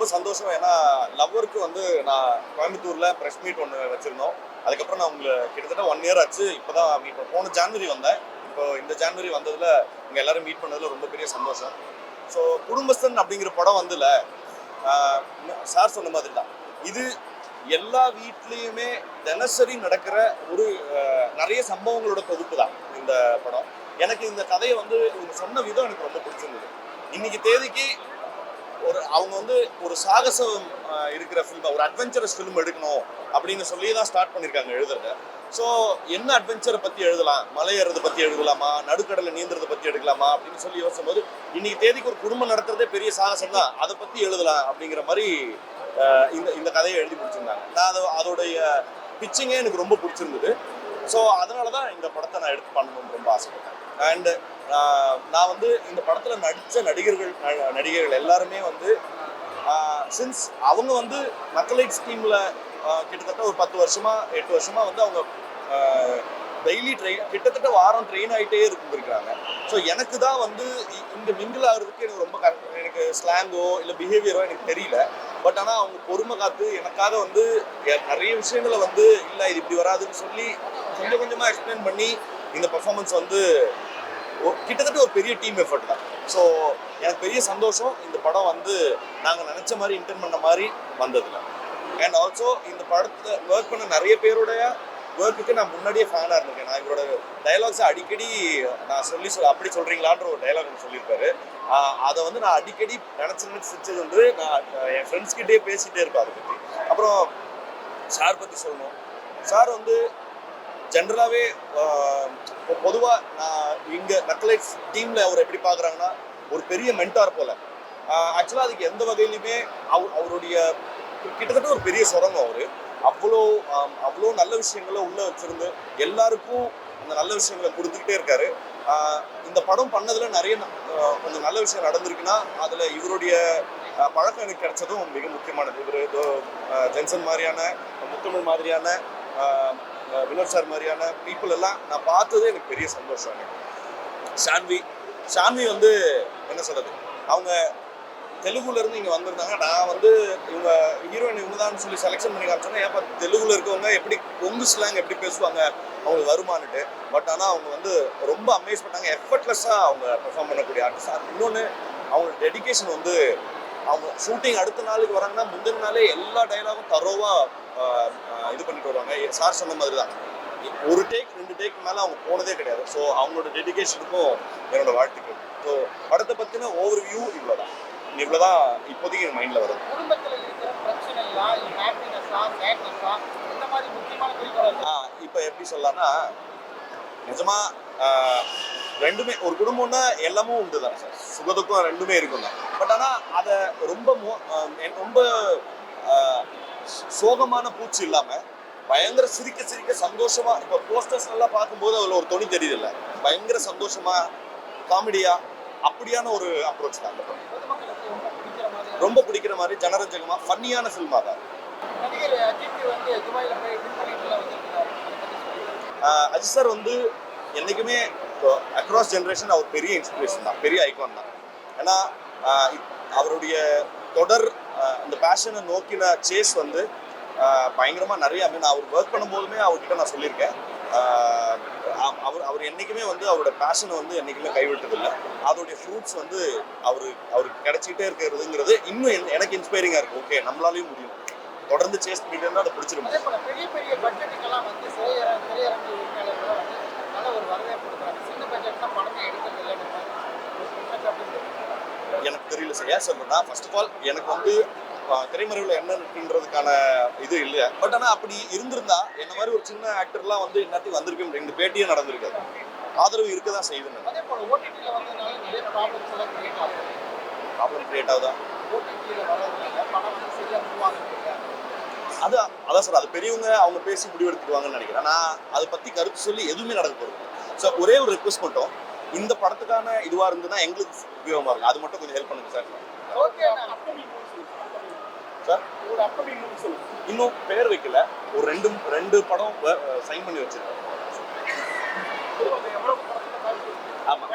ரொம்ப சந்தோஷம். ஏன்னா லவ்வருக்கு வந்து நான் கோயம்புத்தூர்ல ப்ரெஸ் மீட் ஒன்று வச்சிருந்தோம். அதுக்கப்புறம் நான் உங்களை கிட்டத்தட்ட 1 இயர் ஆச்சு. இப்போதான் மீட் போன ஜான்வரி வந்தேன். இப்போ இந்த ஜான்வரி வந்ததுல இங்க எல்லாரும் மீட் பண்ணதுல ரொம்ப பெரிய சந்தோஷம். ஸோ குடும்பஸ்தன் அப்படிங்கிற படம் வந்துல சார் சொன்ன மாதிரி தான் இது எல்லா வீட்லேயுமே தினசரி நடக்கிற ஒரு நிறைய சம்பவங்களோட தொகுப்பு தான் இந்த படம். எனக்கு இந்த கதையை வந்து இவங்க சொன்ன விதம் எனக்கு ரொம்ப பிடிச்சிருந்தது. இன்னைக்கு தேதிக்கு அவங்க வந்து ஒரு சாகசம் இருக்கிற ஃபில்ம், ஒரு அட்வென்ச்சரஸ் ஃபிலிம் எடுக்கணும் அப்படின்னு சொல்லி தான் ஸ்டார்ட் பண்ணியிருக்காங்க எழுதுறத. ஸோ என்ன அட்வென்ச்சரை பற்றி எழுதலாம், மலை ஏறதை பற்றி எழுதலாமா, நடுக்கடலை நீந்துறதை பற்றி எடுக்கலாமா அப்படின்னு சொல்லி யோசிக்கும் போது இன்னைக்கு தேதிக்கு ஒரு குடும்பம் நடத்துறதே பெரிய சாகசம் தான், அதை பற்றி எழுதலாம் அப்படிங்கிற மாதிரி இந்த இந்த கதையை எழுதி பிடிச்சிருந்தாங்க. நான் அதோடைய பிச்சிங்கே எனக்கு ரொம்ப பிடிச்சிருந்தது. ஸோ அதனால தான் இந்த படத்தை நான் எடுத்து பண்ணணும்னு ரொம்ப ஆசைப்பட்டேன். அண்டு நான் வந்து இந்த படத்தில் நடித்த நடிகர்கள் எல்லாருமே வந்து சின்ஸ் அவங்க வந்து நக்சலைட் ஸ்கீமில் கிட்டத்தட்ட ஒரு 10 வருஷமா 8 வருஷமா வந்து அவங்க டெய்லி கிட்டத்தட்ட வாரம் ட்ரெயின் ஆகிட்டே இருந்திருக்காங்க. ஸோ எனக்கு தான் வந்து இங்கே மிங்கிள் ஆகிறதுக்கு எனக்கு ரொம்ப எனக்கு ஸ்லாங்கோ இல்லை பிஹேவியரோ எனக்கு தெரியல. பட் ஆனால் அவங்க பொறுமை காத்து எனக்காக வந்து நிறைய விஷயங்களை வந்து இல்லை இது இப்படி வராதுன்னு சொல்லி கொஞ்சம் கொஞ்சமாக எக்ஸ்பிளைன் பண்ணி இந்த பர்ஃபார்மன்ஸ் வந்து கிட்டத்தட்ட ஒரு பெரிய டீம் எஃபர்ட் தான். ஸோ எனக்கு பெரிய சந்தோஷம் இந்த படம் வந்து நாங்கள் நினச்ச மாதிரி இன்டென்ட் பண்ண மாதிரி வந்ததில்லை. அண்ட் ஆல்சோ இந்த படத்தில் ஒர்க் பண்ண நிறைய பேருடைய ஒர்க்குக்கு நான் முன்னாடியே ஃபேனாக இருந்திருக்கேன். நான் இவரோட டைலாக்ஸை அடிக்கடி நான் அப்படி சொல்கிறீங்களான்ற ஒரு டைலாக் ஒன்று சொல்லியிருப்பாரு. அதை வந்து நான் அடிக்கடி நினச்சி சிரிச்சது வந்து நான் என் ஃப்ரெண்ட்ஸ்கிட்டே பேசிகிட்டே இருப்பேன் அதை பற்றி. அப்புறம் சார் பற்றி சொல்லணும். சார் வந்து ஜென்ரலாகவே பொதுவாக நான் இங்கே நக்சலைட்ஸ் டீமில் அவர் எப்படி பார்க்குறாங்கன்னா ஒரு பெரிய மென்டார் போல். ஆக்சுவலாக அதுக்கு எந்த வகையிலுமே அவருடைய கிட்டத்தட்ட ஒரு பெரிய சுரங்கம். அவர் அவ்வளோ நல்ல விஷயங்களை உள்ளே வச்சுருந்து எல்லாருக்கும் அந்த நல்ல விஷயங்களை கொடுத்துக்கிட்டே இருக்காரு. இந்த படம் பண்ணதில் நிறைய கொஞ்சம் நல்ல விஷயம் நடந்திருக்குன்னா அதில் இவருடைய பழக்கம் எனக்கு கிடைச்சதும் மிக முக்கியமானது. இவர் ஜென்சன் மாதிரியான, முத்தமிழ் மாதிரியான, வினோத் சார் மாதிரியான பீப்புள் எல்லாம் நான் பார்த்தது எனக்கு பெரிய சந்தோஷம். எனக்கு ஷான்வி வந்து என்ன சொல்றது, அவங்க தெலுங்குல இருந்து இங்கே வந்திருந்தாங்க. நான் வந்து இவங்க ஹீரோயின் இவங்க தான் சொல்லி செலெக்ஷன் பண்ணி காமிச்சோன்னா ஏப்பா தெலுங்குல இருக்கவங்க எப்படி கொங்கு ஸ்லாங் எப்படி பேசுவாங்க அவங்களுக்கு வருமானுட்டு. பட் ஆனால் அவங்க வந்து ரொம்ப அமேஸ் பண்ணாங்க. எஃபர்ட்லெஸ்ஸாக அவங்க பெர்ஃபார்ம் பண்ணக்கூடிய ஆர்டிஸ்ட். இன்னொன்று அவங்க டெடிக்கேஷன் வந்து அவங்க ஷூட்டிங் அடுத்த நாளுக்கு வராங்கன்னா முந்தின நாளே எல்லா டைலாகும் தரோவாக இது பண்ணிட்டு வருவாங்க. சார் சொன்ன மாதிரி தான் ஒரு டேக் 2 டேக் மேலே அவங்க போனதே கிடையாது. ஸோ அவங்களோட டெடிக்கேஷனுக்கும் என்னோட வாழ்த்துக்கள். ஸோ படத்தை பற்றின ஓவர் வியூ இவ்வளோதான். இவ்வளோதான் இப்போதைக்கு என் மைண்டில் வருது. இப்போ எப்படி சொல்லலாம்னா நிஜமா ரெண்டுமே ஒரு குடும்பம்னா எல்லாமும் உண்டு தான் சார், சுகதுக்கம் ரெண்டுமே இருக்கும் தான். பட் ஆனால் அதை ரொம்ப சோகமான பூச்சி இல்லாமல் பயங்கர சிரிக்க சந்தோஷமா, இப்போ போஸ்டர்ஸ் எல்லாம் பார்க்கும்போது அதில் ஒரு தொனி தெரியுது இல்லை, பயங்கர சந்தோஷமா காமெடியா அப்படியான ஒரு அப்ரோச் தான் அந்த படம். ரொம்ப பிடிக்கிற மாதிரி ஜனரஞ்சகமா ஃபன்னியான ஃபில்மா தான். அஜித் சார் வந்து என்னைக்குமே அக்ராஸ் ஜென்ரேஷன் அவர் பெரிய இன்ஸ்பிரேஷன் தான், பெரிய ஐகான் தான். ஏன்னா அவருடைய தொடர் இந்த பேஷனை நோக்கின சேஸ் வந்து பயங்கரமாக நிறைய. நான் அவர் ஒர்க் பண்ணும்போதுமே அவர்கிட்ட நான் சொல்லியிருக்கேன், அவர் என்றைக்குமே வந்து அவரோட பேஷனை வந்து என்றைக்குமே கைவிட்டதில்லை. அதோடைய ஃப்ரூட்ஸ் வந்து அவருக்கு கிடைச்சிக்கிட்டே இருக்கிறதுங்கிறது இன்னும் எனக்கு இன்ஸ்பைரிங்காக இருக்குது. ஓகே, நம்மளாலையும் முடியும், தொடர்ந்து சேஸ் பண்ணிட்டு இருந்தால் அதை பிடிச்சிடும். பெரிய பெரிய பட்ஜெட்டுக்கெல்லாம் வந்து ஒரு வரவேற்பு கொடுக்குறாங்க. சின்ன பட்ஜெட் தான் படமே எடுக்கிறது இல்லை. எனக்கு தெரியல சார். ஏன் சொல்றேன்னா, ஃபர்ஸ்ட் ஆஃப் ஆல் எனக்கு வந்து திரைமறைவில் என்ன இருக்குன்றதுக்கான இது இல்லை. பட் ஆனால் அப்படி இருந்திருந்தா என்ன மாதிரி ஒரு சின்ன ஆக்டர்லாம் வந்து எல்லாத்தையும் வந்திருக்கும். இந்த பேட்டியே நடந்திருக்காது. ஆதரவு இருக்க தான் செய்யுதுன்னு. ப்ராப்ளம் கிரியேட் ஆகுதா? அதான் சார், அது பெரியவங்க அவங்க பேசி முடிவெடுத்துக்குவாங்கன்னு நினைக்கிறேன். நான் அதை பற்றி கருத்து சொல்லி எதுவுமே நடக்க போகிறது. ஸோ ஒரே ஒரு ரெக்வஸ்ட் மட்டும், இந்த படத்துக்கான இதுவாக இருந்ததுன்னா எங்களுக்கு உபயோகமாக இருக்கும். அது மட்டும் கொஞ்சம் ஹெல்ப் பண்ணுங்க சார். சார் இன்னும் பேர் வைக்கல, ஒரு ரெண்டு படம் சைன் பண்ணி வச்சிருக்கேன். ஆமாம்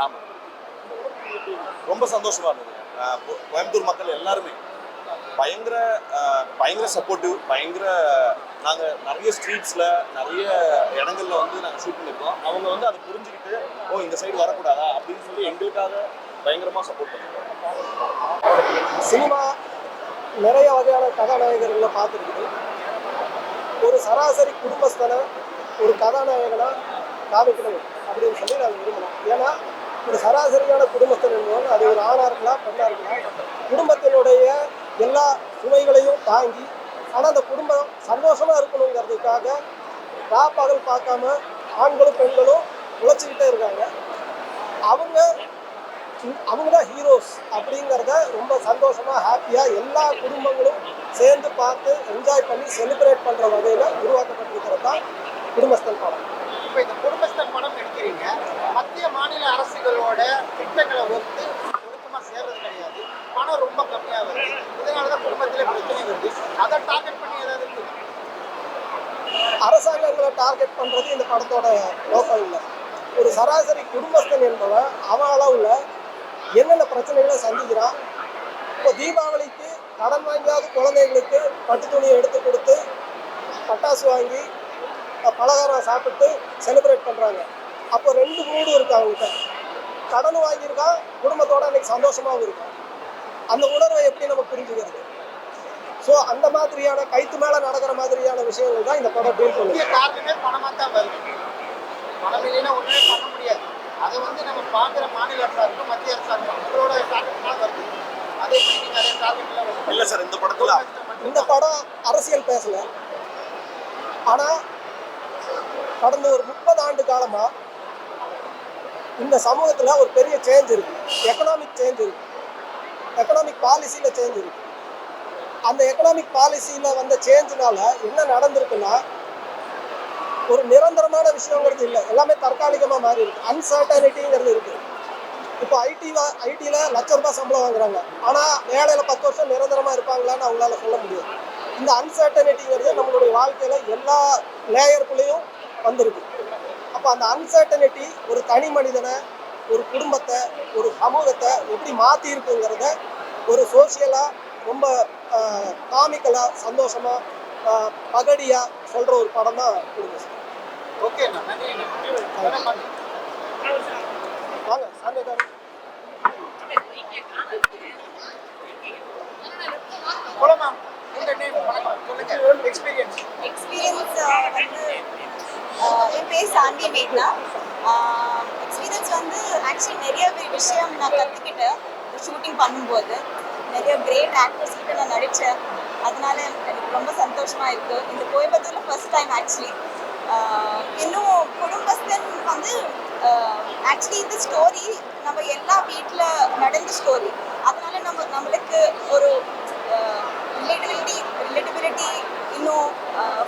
ஆமாம், ரொம்ப சந்தோஷமா இருந்தது. கோயம்புத்தூர் மக்கள் எல்லாருமே பயங்கர சப்போர்ட்டிவ், நாங்கள் நிறைய ஸ்ட்ரீட்ஸில் நிறைய இடங்கள்ல வந்து நாங்கள் ஷூட் பண்ணியிருக்கோம். அவங்க வந்து அதை புரிஞ்சுக்கிட்டு இந்த சைடு வரக்கூடாதா அப்படின்னு சொல்லி எங்களுக்காக பயங்கரமாக சப்போர்ட் பண்ணியிருக்கோம். சினிமா நிறைய வகையான கதாநாயகர்களை பார்த்துருக்குது. ஒரு சராசரி குடும்பஸ்தனை ஒரு கதாநாயகனாக காமிக்கணும் அப்படின்னு சொல்லி நாங்கள் விரும்பணும். ஏன்னா ஒரு சராசரியான குடும்பஸ்தன் என்பவன் அது ஒரு ஆணாக இருக்கலாம் பெண்ணாக இருக்கலாம், குடும்பத்தினுடைய எல்லா சுமைகளையும் தாங்கி ஆனால் அந்த குடும்பம் சந்தோஷமாக இருக்கணுங்கிறதுக்காக பகல் பார்க்காம ஆண்களும் பெண்களும் உழைச்சிக்கிட்டே இருக்காங்க. அவங்க தான் ஹீரோஸ் அப்படிங்கிறத ரொம்ப சந்தோஷமாக ஹாப்பியாக எல்லா குடும்பங்களும் சேர்ந்து பார்த்து என்ஜாய் பண்ணி செலிப்ரேட் பண்ணுற வகையில் உருவாக்கப்பட்டிருக்கிறது தான் குடும்பஸ்தன் படம். இப்போ இந்த குடும்பஸ்தன் படம் எடுக்கிறீங்க, மத்திய மாநில அரசுகளோட திட்டங்களை ஒத்து ஒழுக்கமாக சேர்றது கிடையாது, பணம் ரொம்ப கம்மியாக வருது, இதனால தான் குடும்பத்திலே பிரச்சனை வருது. அதை டார்கெட் பண்ணி ஏதாவது இருக்குது? அரசாங்கங்களை டார்கெட் பண்ணுறது இந்த படத்தோட நோக்கம் இல்லை. ஒரு சராசரி குடும்பஸ்தன் என்பவன் அவன் அளவில் என்னென்ன பிரச்சனைகளை சந்திக்கிறான். இப்போ தீபாவளிக்கு கடன் வாங்கியாவது குழந்தைங்களுக்கு பட்டு துணியை எடுத்து கொடுத்து பட்டாசு வாங்கி பலகாரம் சாப்பிட்டு செலிப்ரேட் பண்ணுறாங்க. அப்போ ரெண்டு மூடு இருக்கு அவங்ககிட்ட. கடன் வாங்கியிருக்கான், குடும்பத்தோட அன்னைக்கு சந்தோஷமாகவும் இருக்கும். அந்த உணர்வை எப்படி நம்ம புரிஞ்சுக்கிறது? ஸோ அந்த மாதிரியான கைத்து மேலே நடக்கிற மாதிரியான விஷயங்கள் தான் இந்த படம் டீல் பண்ணுது. காரணமே பணமாக தான் வருது. பணம் இல்லைன்னா ஒன்றுமே பண்ண முடியாது. அதை வந்து நம்ம பார்க்குற மாநில அரசாங்கம் மத்திய அரசாங்கம் அவங்களோட டார்கெட்லாம் வருது. அதை எப்படி நீங்கள் அதே டார்கெட்லாம் வருது? இல்லை சார், இந்த படம் அரசியல் பேசலை. ஆனால் கடந்த ஒரு 30 ஆண்டு காலமாக இந்த சமூகத்தில் ஒரு பெரிய சேஞ்ச் இருக்குது. எக்கனாமிக் சேஞ்ச் இருக்குது, எக்கனாமிக் பாலிசியில் சேஞ்ச் இருக்குது. அந்த எக்கனாமிக் பாலிசியில் வந்த சேஞ்சினால என்ன நடந்திருக்குன்னா, ஒரு நிரந்தரமான விஷயங்கிறது இல்லை, எல்லாமே தற்காலிகமாக மாறி இருக்கு. அன்சர்டனிட்டிங்கிறது இருக்குது. இப்போ ஐடியில் ₹1,00,000 சம்பளம் வாங்குறாங்க, ஆனால் வேலையில் 10 வருஷம் நிரந்தரமாக இருப்பாங்களான்னு அவங்களால சொல்ல முடியாது. இந்த அன்சர்டனிட்டிங்கிறது நம்மளுடைய வாழ்க்கையில் எல்லா லேயருக்குள்ளேயும் வந்திருக்கு. அப்போ அந்த அன்சர்டனிட்டி ஒரு தனி மனிதனை, ஒரு குடும்பத்தை, ஒரு சமூகத்தை எப்படி மாற்றிருக்குங்கிறத ஒரு சோசியலாக ரொம்ப காமிக்கலாக சந்தோஷமாக பகடியாக சொல்கிற ஒரு படம் தான் குடும்பம். ஓகே, நன்றி. வாங்க சாந்திகாரு. போலாமா? உங்க நேம் வணக்கம் சொல்லுங்க. எக்ஸ்பீரியன்ஸ் வந்து என் பேர் சாந்தி மேக்னா. எக்ஸ்பீரியன்ஸ் வந்து ஆக்சுவலி நிறைய விஷயம் நான் கற்றுக்கிட்டேன் ஷூட்டிங் பண்ணும்போது. நிறைய கிரேட் ஆக்டர்ஸ் கிட்ட நான் நடித்தேன். அதனால எனக்கு ரொம்ப சந்தோஷமாக இருக்குது. இந்த கோயம்புத்தூரில் ஃபர்ஸ்ட் டைம் ஆக்சுவலி. இன்னும் குடும்பஸ்தன் வந்து ஆக்சுவலி இந்த ஸ்டோரி நம்ம எல்லா வீட்டில் நடந்த ஸ்டோரி. அதனால நம்மளுக்கு ஒரு ரிலேட்டபிலிட்டி இன்னும்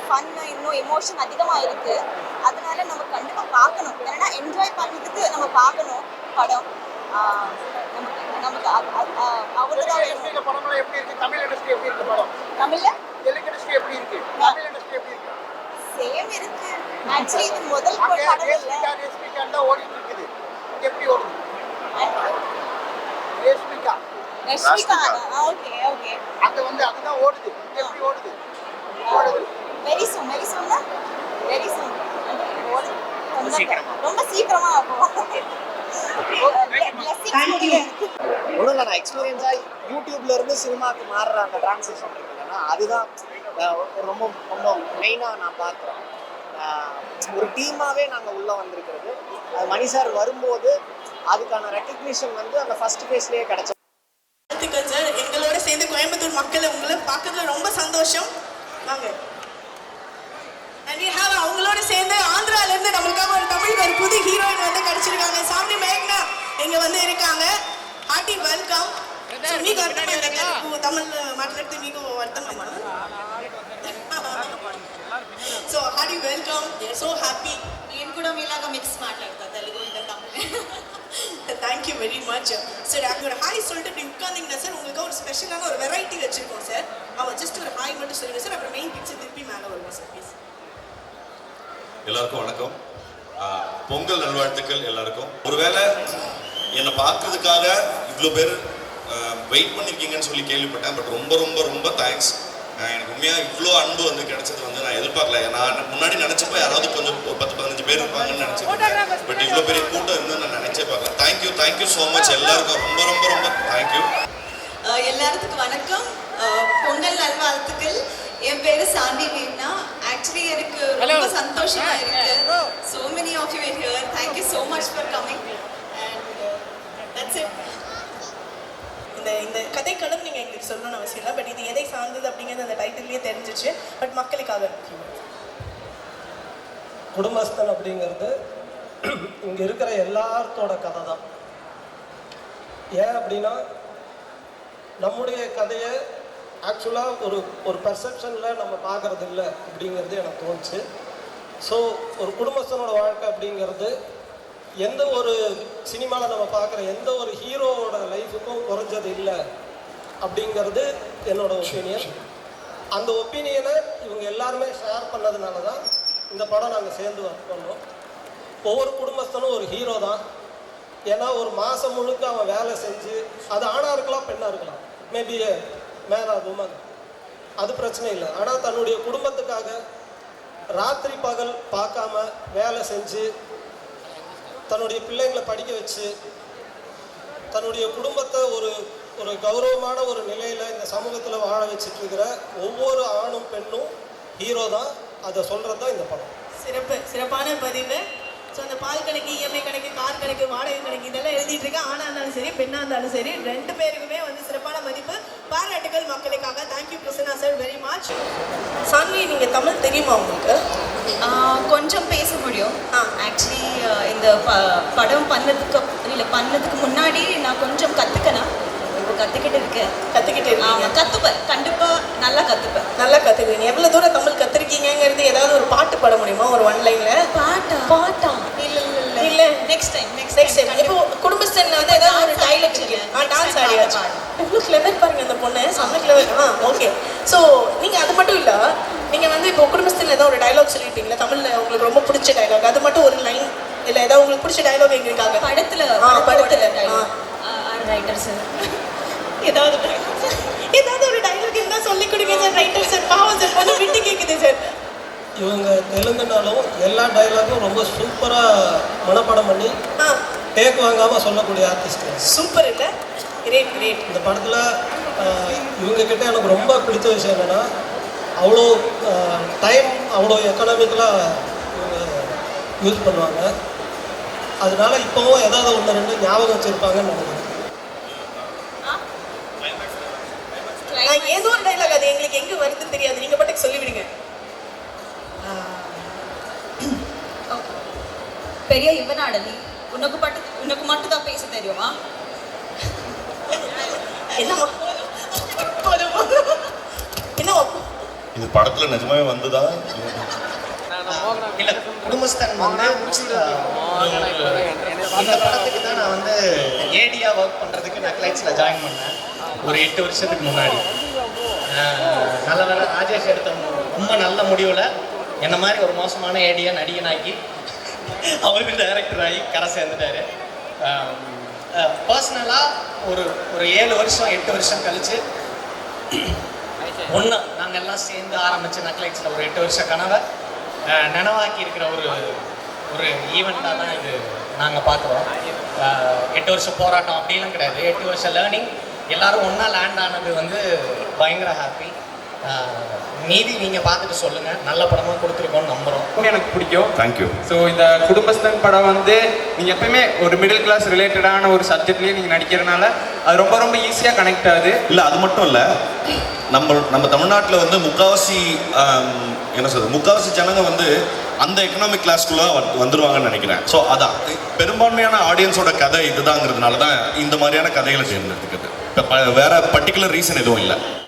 ஃபன்னு, இன்னும் எமோஷன் அதிகமாக இருக்குது. அதனால நம்ம கண்டிப்பாக பார்க்கணும். ஏன்னா என்ஜாய் பண்ணதுக்கு நம்ம பார்க்கணும் படம். நமக்கு இண்டஸ்ட்ரியில படங்கள் எப்படி இருக்கு? தமிழ் இண்டஸ்ட்ரி எப்படி இருக்கு? படம் தமிழ்ல தெலுங்கு இண்டஸ்ட்ரி எப்படி இருக்கு? தமிழ் இண்டஸ்ட்ரி எப்படி இருக்கு? சேம் இருக்கு. ஆக்சுவலி இது முதல் படம் இல்ல. ரேஷ்மிகா தான் ஓடிட்டு இருக்குது. இது எப்படி ஓடுது? ரேஷ்மிகா ஓகே. அங்க வந்து அதுதான் ஓடுது. இது எப்படி ஓடுது? வெரி சூன் ரொம்ப சீக்கிரமா ஆகும். ஒன்றும் இல்லை, நான் எக்ஸ்பீரியன்ஸாக யூடியூப்ல இருந்து சினிமாவுக்கு மாறுற அந்த டிரான்சிஷன் இருக்குன்னா அதுதான் ரொம்ப ரொம்ப மெயினாக நான் பார்க்குறேன். ஒரு டீமாகவே நாங்கள் உள்ளே வந்திருக்கிறது. மணி சார் வரும்போது அதுக்கான ரெக்கக்னிஷன் வந்து அந்த ஃபர்ஸ்ட் ஃபேஸ்லேயே கிடைச்சது. வாழ்த்துக்கள் சார். எங்களோட சேர்ந்து கோயம்புத்தூர் மக்களை உங்களை பார்க்கறதுல ரொம்ப சந்தோஷம். வாங்க. அவங்களோட சேர்ந்து ஆந்திரால இருந்து நம்மளுக்காக ஒரு தமிழ் ஒரு புது ஹீரோயின் வந்து கிடைச்சிருக்காங்க. சாமி மேக்னா இங்க வந்து இருக்காங்க. Hearty welcome. మీకు అర్థమైందా? తమిళ మాట్లాడితే మీకు అర్థమైందా? So hearty welcome. So happy. నేను కూడా మీలాగా మిక్స్ మాట్లాడతా తెలుగు ఇంకా Tamil. Thank you very much sir. அங்கே ஒரு ஹாய் சொல்லிட்டு இப்படி உட்காந்திங்கன்னா சார் உங்களுக்கு ஒரு ஸ்பெஷலான ஒரு வெரைட்டி வச்சுருக்கோம் சார். அவன் ஜஸ்ட் ஒரு ஹாய் மட்டும் சொல்லுங்கள் சார். அப்புறம் மெயின் பிக்சர் திருப்பி மேலே வருவோம் சார். ப்ளீஸ். எல்லாருக்கும் வணக்கம். பொங்கல் நல்வாழ்த்துக்கள் எல்லாருக்கும். ஒருவேளை என்னை பார்க்கறதுக்காக இவ்வளோ பேர் வெயிட் பண்ணியிருக்கீங்கன்னு சொல்லி கேள்விப்பட்டேன். பட் ரொம்ப ரொம்ப ரொம்ப தேங்க்ஸ். எனக்கு உண்மையாக இவ்வளோ அன்பு வந்து கிடைச்சது வந்து நான் எதிர்பார்க்கல. நான் முன்னாடி நினச்சப்போ யாராவது கொஞ்சம் ஒரு 10-15 பேர் இருப்பாங்கன்னு நினச்சிருக்கேன். பட் இவ்வளோ பெரிய கூட்டம் இருந்து நான் நினச்சே பார்க்கல. தேங்க்யூ ஸோ மச் எல்லாருக்கும். ரொம்ப ரொம்ப ரொம்ப தேங்க்யூ. எல்லாத்துக்கும் வணக்கம். பொங்கல் நல்வாழ்த்துக்கள். என் பேரு சாண்டி மேக்னா. ஆக்சுவலி எனக்கு ரொம்ப சந்தோஷமா இருக்கு. So many of you are here. Thank you so much for coming. And that's it. இந்த கதைக்களம் நீங்கள் எங்களுக்கு சொல்லணும்னு அவசியம் இல்லை. பட் இது எதை சார்ந்தது அப்படிங்கிறது அந்த டைட்டில்லேயே தெரிஞ்சிச்சு. பட் மக்களுக்காக குடும்பஸ்தன் அப்படிங்கிறது இங்கே இருக்கிற எல்லாத்தோட கதை தான். ஏன் அப்படின்னா நம்முடைய கதையை ஆக்சுவலாக ஒரு பெர்செப்ஷனில் நம்ம பார்க்குறது இல்லை அப்படிங்கிறது எனக்கு தோணுச்சு. ஸோ ஒரு குடும்பஸ்தனோட வாழ்க்கை அப்படிங்கிறது எந்த ஒரு சினிமாவில் நம்ம பார்க்குற எந்த ஒரு ஹீரோவோட லைஃபுக்கும் குறைஞ்சது இல்லை அப்படிங்கிறது என்னோட ஒப்பீனியன். அந்த ஒப்பீனியனை இவங்க எல்லாருமே ஷேர் பண்ணதுனால தான் இந்த படம் நாங்கள் சேர்ந்து ஒர்க் பண்ணோம். ஒவ்வொரு குடும்பஸ்தனும் ஒரு ஹீரோ தான். ஏன்னா ஒரு மாதம் முழுக்க அவன் வேலை செஞ்சு, அது ஆணாக இருக்கலாம் பெண்ணாக இருக்கலாம், மேபி மேன் ஆர் உமன், அது பிரச்சனை இல்லை. ஆனால் தன்னுடைய குடும்பத்துக்காக ராத்திரி பகல் பார்க்காம வேலை செஞ்சு தன்னுடைய பிள்ளைங்களை படிக்க வச்சு தன்னுடைய குடும்பத்தை ஒரு கௌரவமான ஒரு நிலையில் இந்த சமூகத்தில் வாழ வச்சுட்டு இருக்கிற ஒவ்வொரு ஆணும் பெண்ணும் ஹீரோ தான். அதை சொல்கிறது தான் இந்த படம். சிறப்பான பதிவு. ஸோ அந்த பால் கணக்கு, இஎம்ஐ கணக்கு, கார் கணக்கு, வாடகை கணக்கு இதெல்லாம் எழுதிட்டு இருக்கேன். ஆணாக இருந்தாலும் சரி பெண்ணாக இருந்தாலும் சரி 2 பேருக்குமே வந்து சிறப்பான மதிப்பு. பாராட்டுகள் மக்களுக்காக. Thank you Prasanna sir very much. Saanvi, நீங்கள் தமிழ் தெரியுமா உங்களுக்கு? கொஞ்சம் பேச முடியும். ஆக்சுவலி இந்த படம் பண்ணதுக்கு முன்னாடி நான் கொஞ்சம் கற்றுக்கணும். இப்போ கற்றுக்கிட்டு இருக்கேன். கற்றுப்பேன். கண்டிப்பாக நல்லா கற்றுக்குவீங்க. எவ்வளோ தூரம் தமிழ் கற்றுருக்கீங்கிறது ஏதாவது ஒரு பாட்டு பாட முடியுமா? ஒரு 1 லைனில் பாட்டா? இல்லை நெக்ஸ்ட் டைம். இப்போ குடும்பஸ்தன் வந்து ஏதாவது ஒரு டைலாக் இருக்கு. டான்ஸ் ஆடியாச்சு. எவ்வளோ கிளவர் பாருங்க அந்த பொண்ணு. செம்ம கிளவர். ஓகே. ஸோ நீங்கள் அது மட்டும் இல்லை, நீங்கள் வந்து இப்போ குடும்பஸ்தனில் ஏதாவது ஒரு டைலாக் சொல்லிட்டீங்களா தமிழில் உங்களுக்கு ரொம்ப பிடிச்ச டைலாக்? அது மட்டும் ஒரு லைன் இல்லை, ஏதாவது உங்களுக்கு பிடிச்ச டைலாக் எங்களுக்காக படத்தில் ரைட்டர் சார் ஏதாவது ஒரு டைலாக் இருந்தால் சொல்லிக் கொடுங்க சார். ரைட்டர் சார் பாவம் சார் கொஞ்சம் விட்டு கேட்குது சார். இவங்க தெலுங்குனாலும் எல்லா டைலாகும் ரொம்ப சூப்பராக மனப்பாடம் பண்ணி டேக் வாங்காமல் சொல்லக்கூடிய ஆர்டிஸ்ட். சூப்பர் இல்லை? கிரேட். இந்த படத்தில் இவங்கக்கிட்ட எனக்கு ரொம்ப பிடிச்ச விஷயம் என்னென்னா அவ்வளோ டைம் அவ்வளோ எக்கனாமிக்கலாக இவங்க யூஸ் பண்ணுவாங்க. அதனால இப்போவும் ஏதாவது 1-2 ஞாபகம் வச்சுருப்பாங்கன்னு நினைக்கிறேன். ஏதோ ஒரு டைலாக், அது எங்களுக்கு எங்கே வருதுன்னு தெரியாது, நீங்கள் பாட்டுக்கு சொல்லிவிடுங்க. பெரிய இவனாடலி உனக்கு மட்டும் தான் பேச தெரியுமா? என்னம்மா இது படத்தில் நிஜமாவே வந்துதா? இல்லை, குடும்பஸ்தன் வந்து இந்த படத்துக்கு தான் நான் வந்து ஏடியாக ஒர்க் பண்ணுறதுக்கு நக்லைட்ஸில் ஜாயின் பண்ணேன் ஒரு 8 வருஷத்துக்கு முன்னாடி. நல்ல வேலை ராஜேஷ் எடுத்த ரொம்ப நல்ல முடிவில் என்ன மாதிரி ஒரு மோசமான ஏடியாக நடிகனாக்கி அவருக்கு டைரக்டர் ஆகி கரை சேர்ந்துட்டார். பர்சனலாக ஒரு 7 வருஷம் 8 வருஷம் கழித்து நாங்கள் எல்லாம் சேர்ந்து ஆரம்பித்த நக்லைட்ஸில் ஒரு 8 வருஷ கனவை நினைவாக்கி இருக்கிற ஒரு ஈவெண்ட்டாக தான் இது நாங்கள் பார்க்குறோம். 8 வருஷம் போராட்டம் அப்படிலாம் கிடையாது. 8 வருஷம் லேர்னிங். எல்லோரும் ஒன்றா லேண்ட் ஆனது வந்து பயங்கர ஹாப்பி. மீதி நீங்கள் பார்த்துட்டு சொல்லுங்கள். நல்ல படமாக கொடுத்துருக்கோன்னு நம்புகிறோம். எனக்கு பிடிக்கும். தேங்க்யூ. ஸோ இந்த குடும்பஸ்தன் படம் வந்து நீங்கள் எப்பயுமே ஒரு மிடில் கிளாஸ் ரிலேட்டடான ஒரு சப்ஜெக்ட்லேயே நீங்கள் நடிக்கிறதுனால அது ரொம்ப ரொம்ப ஈஸியாக கனெக்ட் ஆகுது. இல்லை, அது மட்டும் இல்லை, நம்ம தமிழ்நாட்டில் வந்து முக்காவாசி ஜனங்க வந்து அந்த எக்கனாமிக் கிளாஸ்க்குள்ளே வந்துருவாங்கன்னு நினைக்கிறேன். ஸோ அதான் பெரும்பான்மையான ஆடியன்ஸோட கதை இதுதாங்கிறதுனால தான் இந்த மாதிரியான கதைகளை தேர்ந்தெடுத்துக்குது. இப்போ வேற பர்டிகுலர் ரீசன் எதுவும் இல்லை.